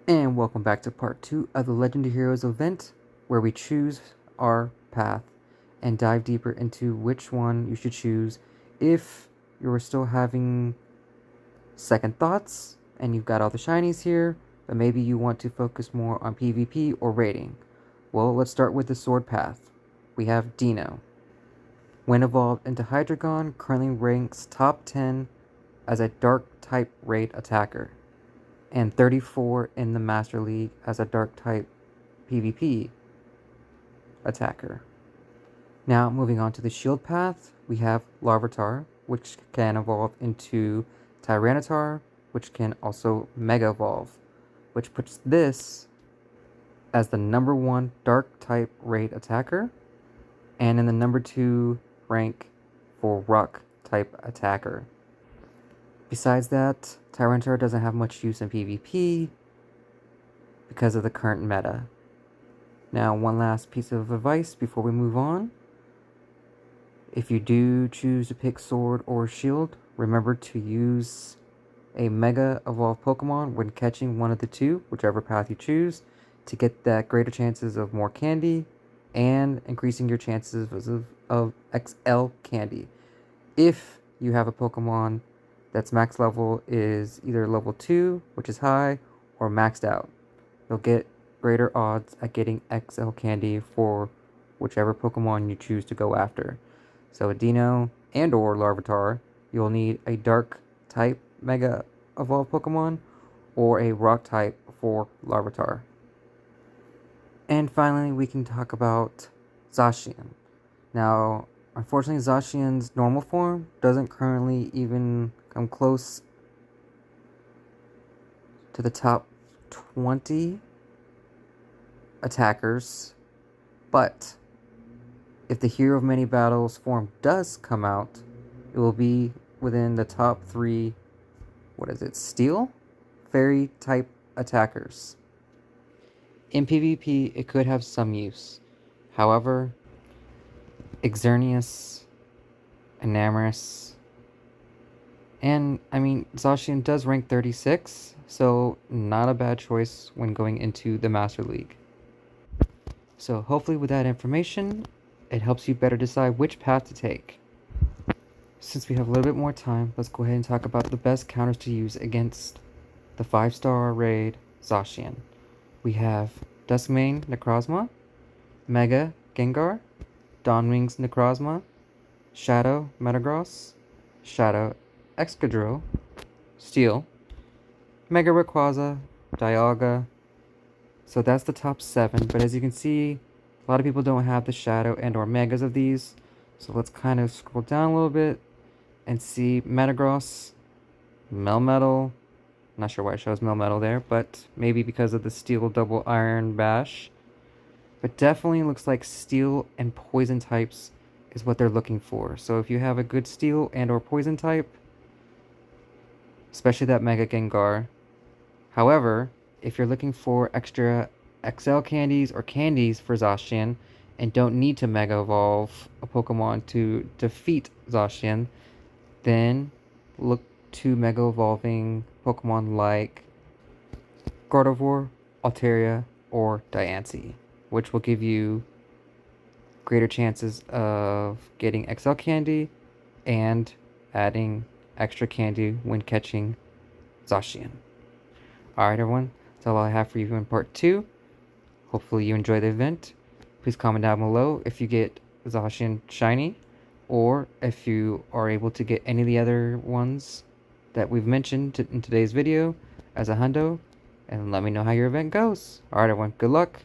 And welcome back to part 2 of the Legendary Heroes event, where we choose our path and dive deeper into which one you should choose if you're still having second thoughts and you've got all the shinies here, but maybe you want to focus more on PvP or raiding. Well, let's start with the sword path. We have Dino. When evolved into Hydreigon, currently ranks top 10 as a dark type raid attacker, and 34 in the Master League as a dark type PvP attacker. Now, moving on to the shield path, we have Larvitar, which can evolve into Tyranitar, which can also Mega Evolve, which puts this as the number 1 dark type raid attacker, and in the number 2 rank for rock type attacker. Besides that, Tyranitar doesn't have much use in PvP because of the current meta. Now, one last piece of advice before we move on. If you do choose to pick Sword or Shield, remember to use a Mega Evolved Pokemon when catching one of the two, whichever path you choose, to get that greater chances of more candy and increasing your chances of XL candy. If you have a Pokemon that's max level is either level 2, which is high, or maxed out, you'll get greater odds at getting XL candy for whichever Pokemon you choose to go after. So a Dino and or Larvitar, you'll need a dark type Mega Evolved Pokemon or a rock type for Larvitar. And finally, we can talk about Zacian. Now, unfortunately, Zacian's normal form doesn't currently even come close to the top 20 attackers, but if the Hero of Many Battles form does come out, it will be within the top 3, Steel? Fairy type attackers. In PvP, it could have some use. However, Xerneas, Enamorus, and Zacian does rank 36, so not a bad choice when going into the Master League. So hopefully with that information, it helps you better decide which path to take. Since we have a little bit more time, let's go ahead and talk about the best counters to use against the 5-star raid Zacian. We have Duskmane Necrozma, Mega Gengar, Dawnwings Necrozma, Shadow Metagross, Shadow Excadrill, Steel, Mega Rayquaza, Dialga. So that's the top 7, but as you can see, a lot of people don't have the Shadow and or Megas of these. So let's kind of scroll down a little bit and see Metagross, Melmetal. Not sure why it shows Melmetal there, but maybe because of the Steel Double Iron Bash. But definitely looks like Steel and Poison types is what they're looking for. So if you have a good Steel and or Poison type, especially that Mega Gengar. However, if you're looking for extra XL candies or candies for Zacian and don't need to Mega Evolve a Pokemon to defeat Zacian, then look to Mega Evolving Pokemon like Gardevoir, Altaria, or Diancie, which will give you greater chances of getting XL candy and adding extra candy when catching Zacian. Alright everyone, that's all I have for you in part 2. Hopefully you enjoy the event. Please comment down below if you get Zacian shiny, or if you are able to get any of the other ones that we've mentioned in today's video as a hundo, and let me know how your event goes. Alright everyone, good luck.